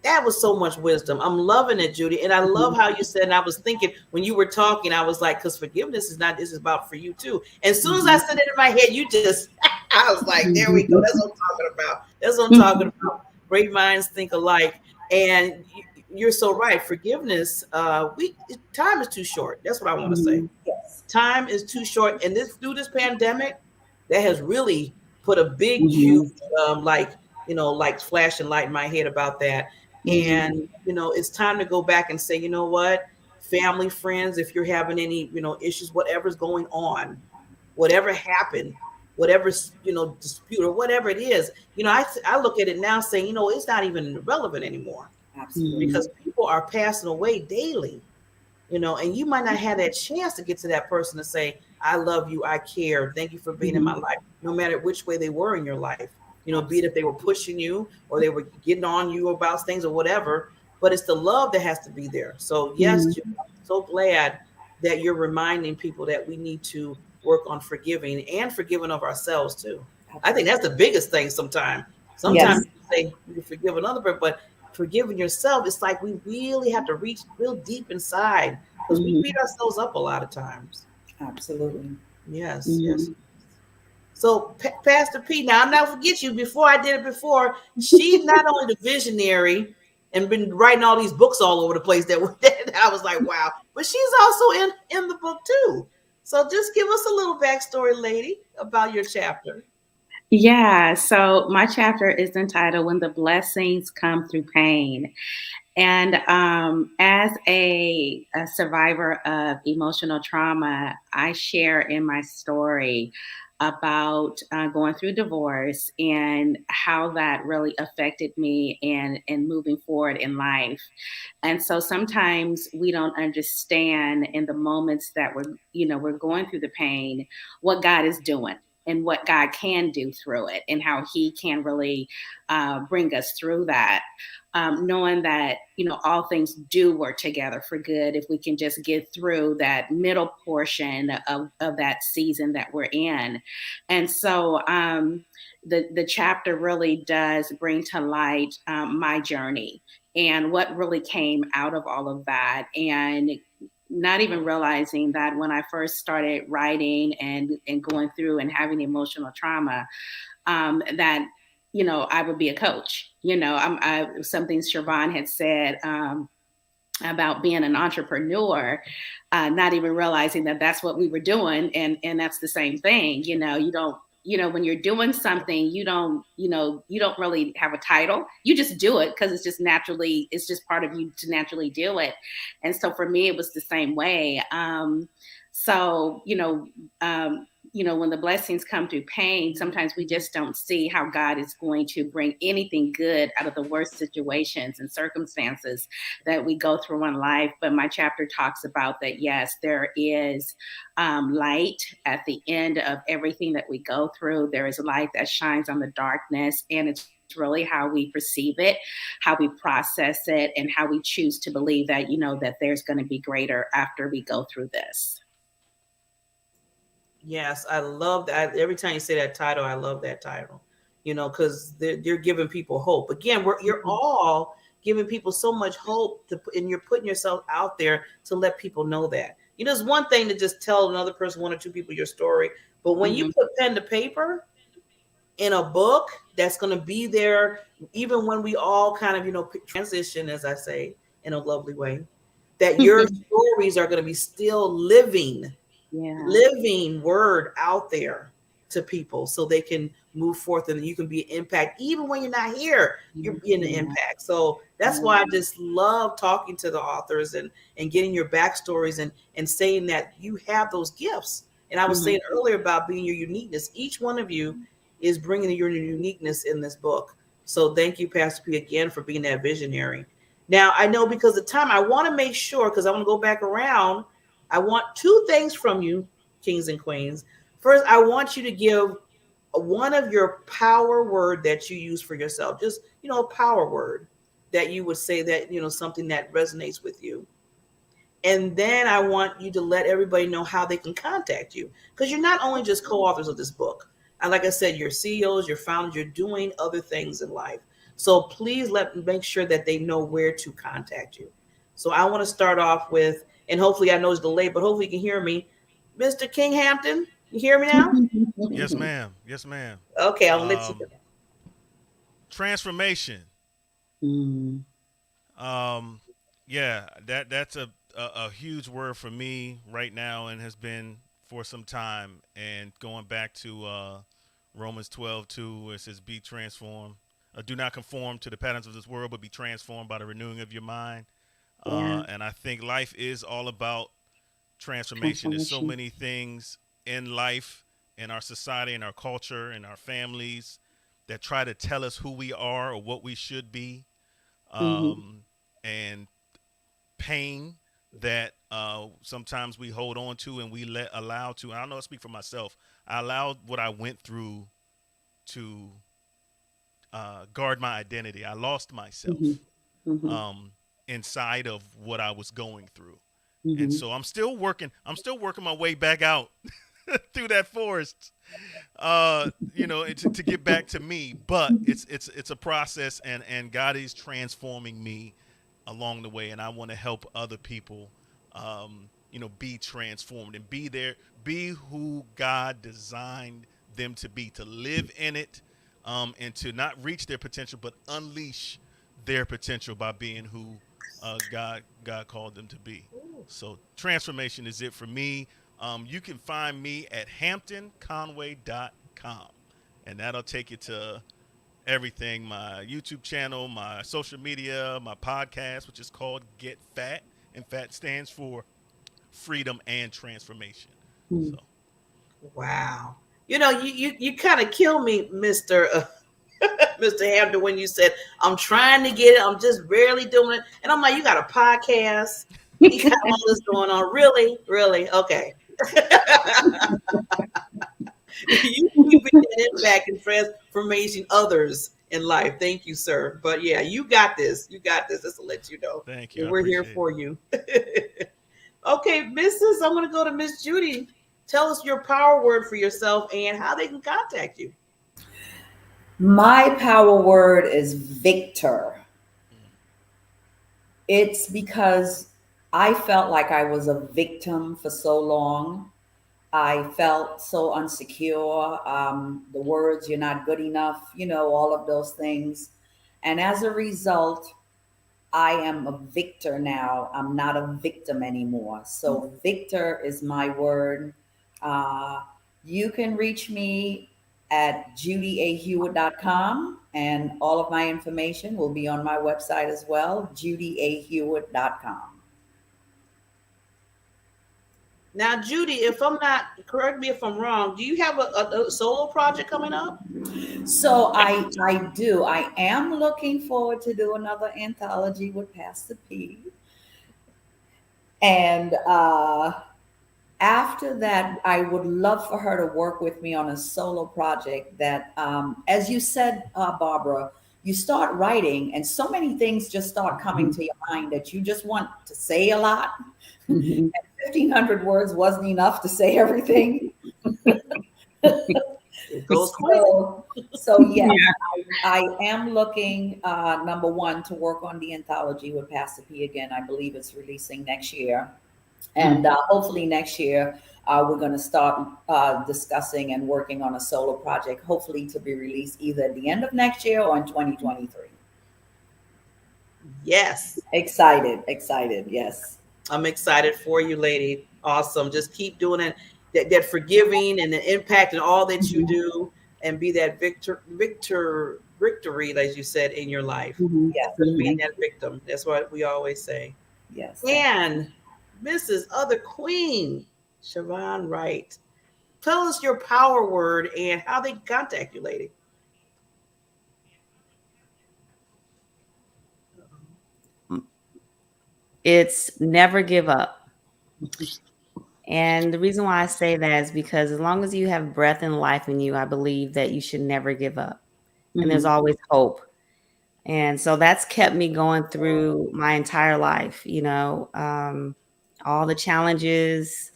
That was so much wisdom. I'm loving it, Judy. And I love how you said, and I was thinking when you were talking, I was like, because forgiveness is not, this is about for you too. And as soon as I said it in my head, you just, I was like, there we go. That's what I'm talking about. That's what I'm talking about. Great minds think alike. And you're so right. Forgiveness, time is too short. That's what I want to say. Yes. Time is too short. And through this pandemic, that has really put a big, huge, like flashing light in my head about that. And, it's time to go back and say, you know what, family, friends, if you're having any, issues, whatever's going on, whatever happened, whatever, dispute or whatever it is, I look at it now saying, it's not even relevant anymore. Absolutely. Because people are passing away daily, and you might not have that chance to get to that person to say, I love you, I care, thank you for being in my life, no matter which way they were in your life. Be it if they were pushing you or they were getting on you about things or whatever, but it's the love that has to be there. So yes, I'm so glad that you're reminding people that we need to work on forgiving and forgiving of ourselves too. I think that's the biggest thing sometimes. Sometimes you say you can forgive another person, but forgiving yourself, it's like we really have to reach real deep inside because we beat ourselves up a lot of times. Absolutely. Yes, yes. So Pastor P, now I'm not forget you before I did it before. She's not only the visionary and been writing all these books all over the place that I was like, wow. But she's also in the book too. So just give us a little backstory, lady, about your chapter. Yeah, so my chapter is entitled When the Blessings Come Through Pain. And as a survivor of emotional trauma, I share in my story about going through divorce and how that really affected me and moving forward in life. And so sometimes we don't understand in the moments that we're going through the pain, what God is doing and what God can do through it and how he can really bring us through that. Knowing that, all things do work together for good if we can just get through that middle portion of that season that we're in. And so the chapter really does bring to light my journey and what really came out of all of that. And not even realizing that when I first started writing and going through and having emotional trauma, that I would be a coach. Something Siobhan had said about being an entrepreneur, not even realizing that that's what we were doing, and that's the same thing. You don't. When you're doing something, you don't really have a title. You just do it because it's just part of you to naturally do it. And so for me, it was the same way. When the blessings come through pain, sometimes we just don't see how God is going to bring anything good out of the worst situations and circumstances that we go through in life. But my chapter talks about that, yes, there is light at the end of everything that we go through. There is a light that shines on the darkness, and it's really how we perceive it, how we process it, and how we choose to believe that, that there's going to be greater after we go through this. Yes, I love that. Every time you say that title, I love that title, because you're giving people hope. Again, you're all giving people so much hope and you're putting yourself out there to let people know that. It's one thing to just tell another person, one or two people, your story. But when you put pen to paper in a book that's going to be there, even when we all kind of, transition, as I say, in a lovely way, that your stories are going to be still living word out there to people so they can move forth and you can be an impact. Even when you're not here, you're being an impact. So that's why I just love talking to the authors and getting your backstories and saying that you have those gifts. And I was saying earlier about being your uniqueness. Each one of you is bringing your uniqueness in this book. So thank you, Pastor P, again, for being that visionary. Now, I know because of time, I want to make sure, because I want to go back around, I want two things from you, kings and queens. First, I want you to give one of your power word that you use for yourself. Just, a power word that you would say that, something that resonates with you. And then I want you to let everybody know how they can contact you, because you're not only just co-authors of this book. And like I said, you're CEOs, you're founders, you're doing other things in life. So please make sure that they know where to contact you. So I want to start off with, and hopefully I know it's delayed, but hopefully you can hear me. Mr. Kinghampton, you hear me now? Yes, ma'am. Yes, ma'am. Okay, I'll let you. Transformation. Yeah, that's a huge word for me right now and has been for some time. And going back to Romans 12:2, where it says, "Be transformed. Do not conform to the patterns of this world, but be transformed by the renewing of your mind." And I think life is all about transformation. There's so many things in life, in our society, in our culture, in our families that try to tell us who we are or what we should be. And pain that sometimes we hold on to and we allow to. And I know I speak for myself. I allowed what I went through to guard my identity. I lost myself inside of what I was going through. And so I'm still working my way back out through that forest, to get back to me. But it's a process, and God is transforming me along the way, and I want to help other people, be transformed and be who God designed them to be, to live in it, and to not reach their potential, but unleash their potential by being who God called them to be. So transformation is it for me. You can find me at hamptonconway.com, and that'll take you to everything: my YouTube channel, my social media, my podcast, which is called Get Fat, and FAT stands for freedom and transformation. So Wow. You kind of kill me, Mr. Mr. Hampton, when you said, I'm trying to get it. I'm just barely doing it. And I'm like, you got a podcast. You got all this going on. Really? Really? Okay. You keep that impact and transformation others in life. Thank you, sir. But yeah, you got this. You got this. Just to let you know. thank you. I We're here appreciate for you. Okay, I'm going to go to Miss Judy. Tell us your power word for yourself and how they can contact you. My power word is victor. It's because I felt like I was a victim for so long. I felt so insecure. The words, you're not good enough, all of those things. And as a result, I am a victor now. I'm not a victim anymore. So victor is my word. You can reach me at judyahewitt.com, and all of my information will be on my website as well, judyahewitt.com. Now, Judy, if I'm not, correct me if I'm wrong, do you have a solo project coming up? So I do. I am looking forward to do another anthology with Pastor P. And after that, I would love for her to work with me on a solo project that, as you said, Barbara, you start writing and so many things just start coming to your mind that you just want to say a lot. And 1,500 words wasn't enough to say everything. It goes quick. So yes, I am looking, number one, to work on the anthology with Pastor P again. I believe it's releasing next year. And hopefully next year, we're going to start discussing and working on a solo project, hopefully to be released either at the end of next year or in 2023. Yes. Excited. Yes. I'm excited for you, lady. Awesome. Just keep doing it. That forgiving and the impact and all that you do, and be that victory, as you said, in your life. Yes. Being that victim. That's what we always say. Yes. And Mrs. Other Queen, Siobhan Wright, tell us your power word and how they contact you, lady. It's never give up. And the reason why I say that is because as long as you have breath and life in you, I believe that you should never give up. And there's always hope. And so that's kept me going through my entire life, all the challenges,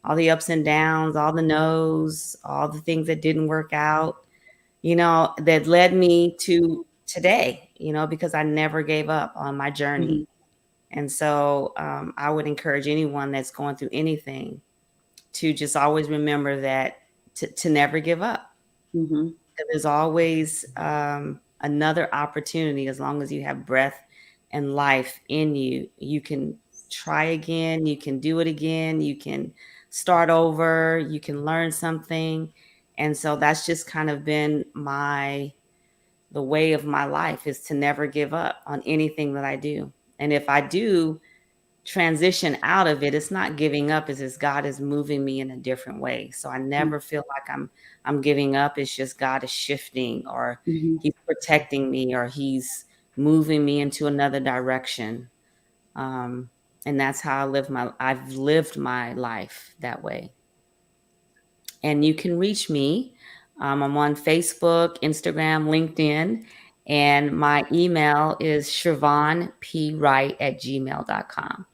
all the ups and downs, all the no's, all the things that didn't work out, that led me to today, because I never gave up on my journey. And so I would encourage anyone that's going through anything to just always remember that to never give up. There's always another opportunity. As long as you have breath and life in you, you can try again. You can do it again. You can start over. You can learn something. And so that's just kind of been the way of my life, is to never give up on anything that I do. And if I do transition out of it, it's not giving up. It's just God is moving me in a different way. So I never feel like I'm giving up. It's just God is shifting, or He's protecting me, or He's moving me into another direction. And that's how I've lived my life that way. And you can reach me. I'm on Facebook, Instagram, LinkedIn. And my email is SiobhanPWright@gmail.com.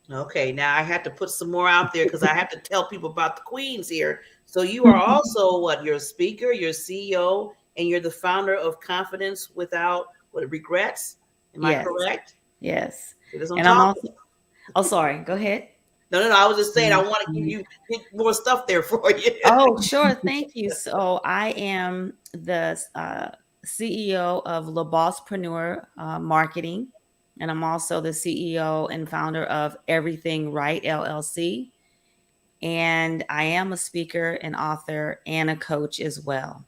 Okay, now I have to put some more out there because I have to tell people about the queens here. So you are also you're a speaker, you're CEO, and you're the founder of Confidence Without Regrets. Am I correct? Yes. And I'm also, sorry, go ahead. No, I was just saying, I want to give you more stuff there for you. Oh, sure. Thank you. So I am the CEO of La Bosspreneur Marketing, and I'm also the CEO and founder of Everything Right LLC. And I am a speaker and author and a coach as well.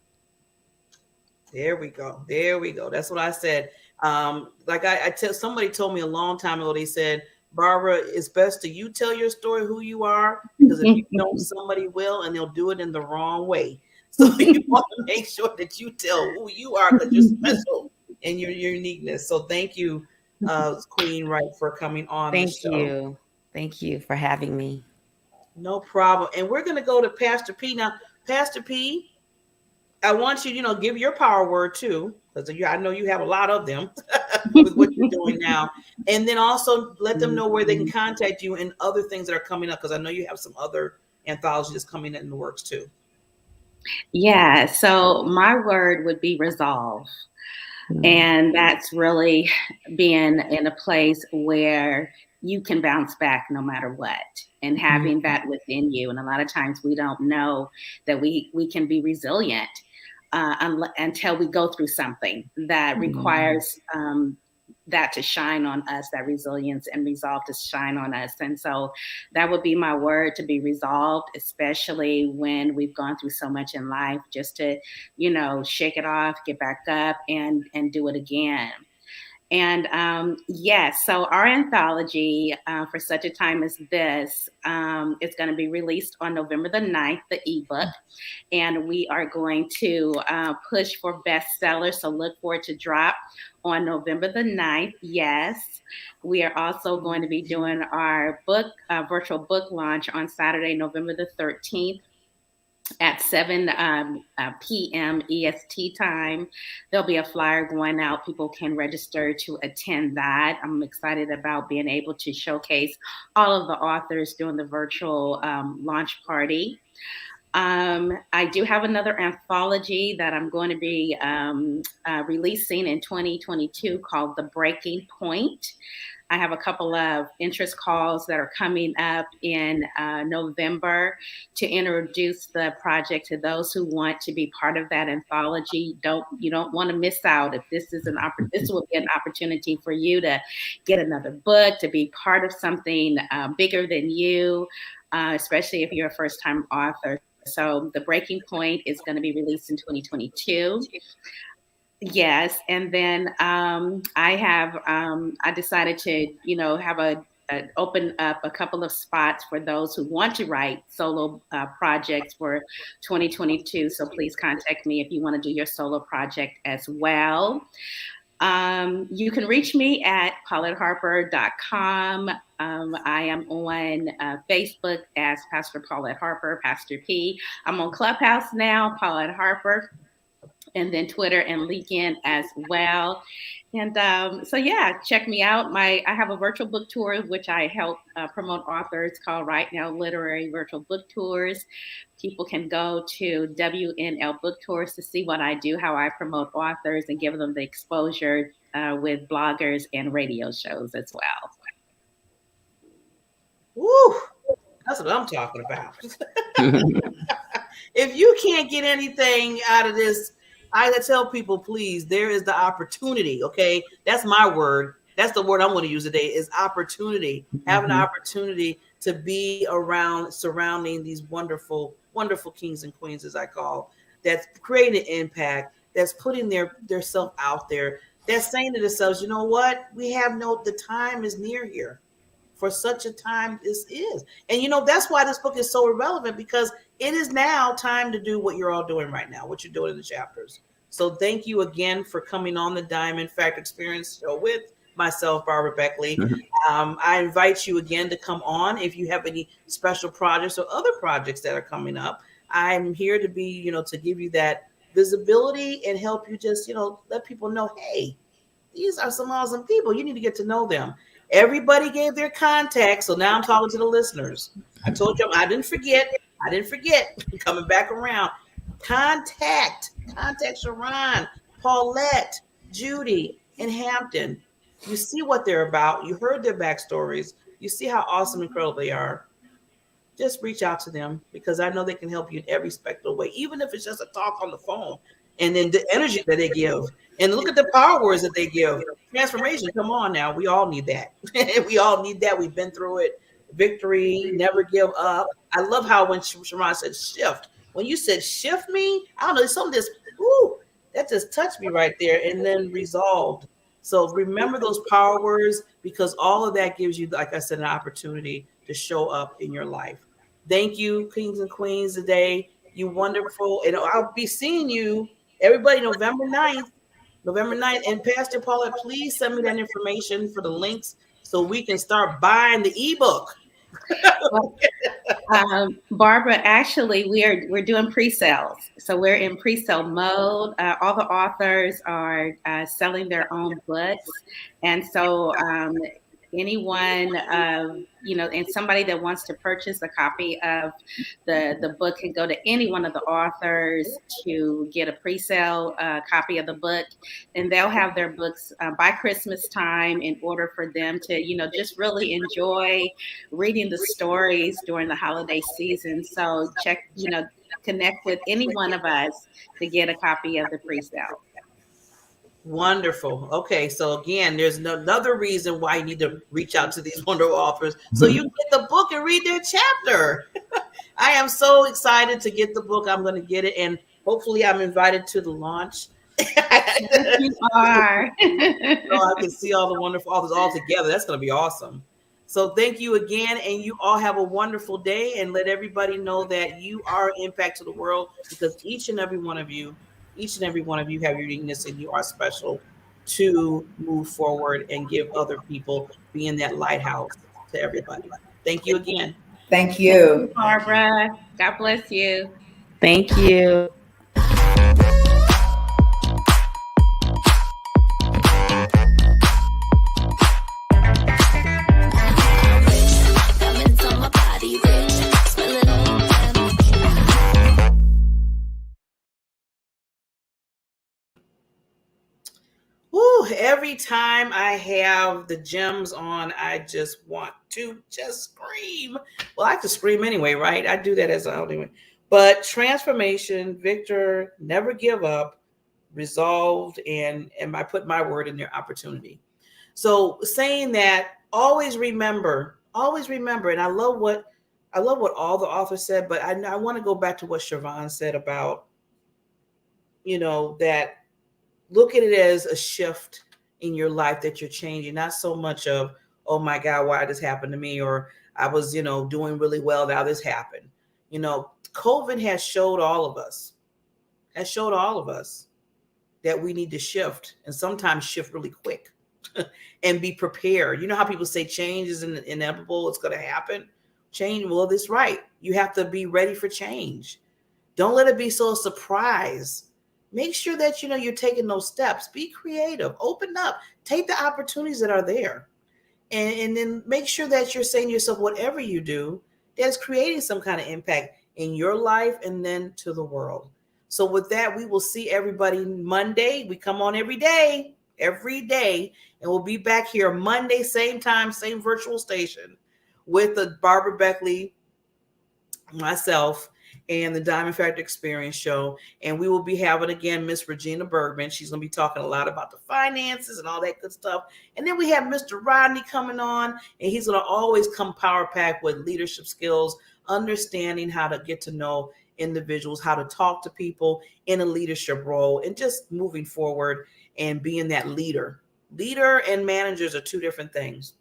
There we go. There we go. That's what I said. Like somebody told me a long time ago, they said, Barbara, it's best to you tell your story, who you are, because if you don't, somebody will, and they'll do it in the wrong way. So you want to make sure that you tell who you are, because you're special in your uniqueness. So thank you, Queen Wright, for coming on the show. Thank you. Thank you for having me. No problem. And we're going to go to Pastor P. Now, Pastor P, I want you, give your power word too, because I know you have a lot of them with what you're doing now. And then also let them know where they can contact you and other things that are coming up, because I know you have some other anthologies coming in the works too. Yeah, so my word would be resolve. And that's really being in a place where you can bounce back no matter what, and having that within you. And a lot of times we don't know that we can be resilient until we go through something that requires that to shine on us, that resilience and resolve to shine on us. And so that would be my word, to be resolved, especially when we've gone through so much in life, just to, shake it off, get back up and do it again. And yes, so our anthology for such a time as this is going to be released on November the 9th, the ebook. And we are going to push for bestsellers. So look forward to drop on November the 9th. Yes. We are also going to be doing our book, virtual book launch on Saturday, November the 13th. At 7 p.m. EST time. There'll be a flyer going out. People can register to attend that. I'm excited about being able to showcase all of the authors during the virtual launch party. I do have another anthology that I'm going to be releasing in 2022 called The Breaking Point. I have a couple of interest calls that are coming up in November to introduce the project to those who want to be part of that anthology. You don't want to miss out. If this is this will be an opportunity for you to get another book, to be part of something bigger than you, especially if you're a first-time author. So The Breaking Point is going to be released in 2022. Yes, and then I decided to have open up a couple of spots for those who want to write solo projects for 2022. So please contact me if you want to do your solo project as well. You can reach me at PauletteHarper.com. I am on Facebook as Pastor Paulette Harper, Pastor P. I'm on Clubhouse now, Paulette Harper, and then Twitter and LinkedIn as well. And so, yeah, check me out. I have a virtual book tour, which I help promote authors, called Right Now Literary Virtual Book Tours. People can go to WNL Book Tours to see what I do, how I promote authors and give them the exposure with bloggers and radio shows as well. Woo! That's what I'm talking about. If you can't get anything out of this, I tell people, please, there is the opportunity, okay? That's my word. That's the word I'm going to use today, is opportunity. Have an opportunity to be surrounding these wonderful, wonderful kings and queens, as I call, that's creating an impact, that's putting their self out there, that's saying to themselves, you know what? The time is near here. For such a time this is. And that's why this book is so relevant, because it is now time to do what you're all doing right now, what you're doing in the chapters. So thank you again for coming on the Diamond Fact Experience show with myself, Barbara Beckley. I invite you again to come on if you have any special projects or other projects that are coming up. I'm here to be, to give you that visibility and help you just, let people know, hey, these are some awesome people. You need to get to know them. Everybody gave their contact, so now I'm talking to the listeners. I told you I didn't forget. I'm coming back around. Contact Sharon, Paulette, Judy, and Hampton. You see what they're about. You heard their backstories. You see how awesome and incredible they are. Just reach out to them, because I know they can help you in every spectral way, even if it's just a talk on the phone. and then the energy that they give. And look at the power words that they give. Transformation. Come on now. We all need that. We all need that. We've been through it. Victory, never give up. I love how when Sharon said shift, when you said shift me, I don't know, something just, ooh, that just touched me right there. And then resolved. So remember those power words, because all of that gives you, like I said, an opportunity to show up in your life. Thank you, kings and queens, today. You wonderful. And I'll be seeing you, everybody, November 9th. And Pastor Paulette, please send me that information for the links so we can start buying the ebook. Barbara, actually, we're doing pre-sales, so we're in pre-sale mode. All the authors are selling their own books, and so anyone, and somebody that wants to purchase a copy of the book can go to any one of the authors to get a pre-sale copy of the book, and they'll have their books by Christmas time in order for them to, just really enjoy reading the stories during the holiday season. So connect with any one of us to get a copy of the pre-sale. Wonderful. Okay, so again, there's another reason why you need to reach out to these wonderful authors so you get the book and read their chapter. I am so excited to get the book. I'm going to get it, and hopefully I'm invited to the launch. Yes, you are. So I can see all the wonderful authors all together. That's going to be awesome. So thank you again, and you all have a wonderful day, and let everybody know that you are an impact to the world, because each and every one of you have your uniqueness, and you are special to move forward and give other people, being that lighthouse to everybody. Thank you again. Thank you. Barbara. God bless you. Thank you. Woo, every time I have the gems on, I just want to just scream. Well, I can scream anyway, right? I do that as I anyway. But transformation, Victor, never give up, resolved, and I put my word in there, opportunity. So saying that, always remember, and I love what all the authors said, but I want to go back to what Siobhan said about, that look at it as a shift in your life that you're changing, not so much of, oh my God, why this happened to me? Or I was, doing really well, now this happened. COVID has showed all of us that we need to shift, and sometimes shift really quick and be prepared. You know how people say change is inevitable, it's going to happen. Change, well, that's right. You have to be ready for change. Don't let it be so a surprise. Make sure that you're taking those steps. Be creative, open up, take the opportunities that are there. And then make sure that you're saying to yourself, whatever you do, that's creating some kind of impact in your life and then to the world. So with that, we will see everybody Monday. We come on every day, and we'll be back here Monday, same time, same virtual station, with the Barbara Beckley, myself, and the Diamond Factor Experience Show. And we will be having, again, Miss Regina Bergman. She's going to be talking a lot about the finances and all that good stuff. And then we have Mr. Rodney coming on, and he's going to always come power packed with leadership skills, understanding how to get to know individuals, how to talk to people in a leadership role, and just moving forward and being that leader. Leader and managers are two different things.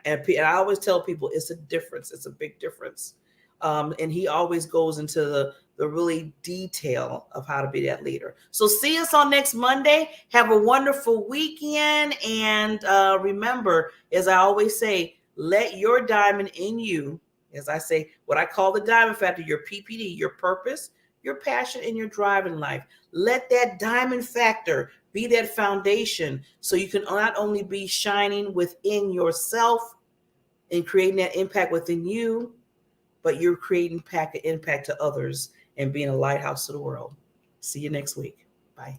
And I always tell people it's a difference. It's a big difference. And he always goes into the really detail of how to be that leader. So see us on next Monday. Have a wonderful weekend. And remember, as I always say, let your diamond in you, as I say, what I call the diamond factor, your PPD, your purpose, your passion, and your drive in life. Let that diamond factor be that foundation so you can not only be shining within yourself and creating that impact within you, but you're creating impact to others and being a lighthouse to the world. See you next week. Bye.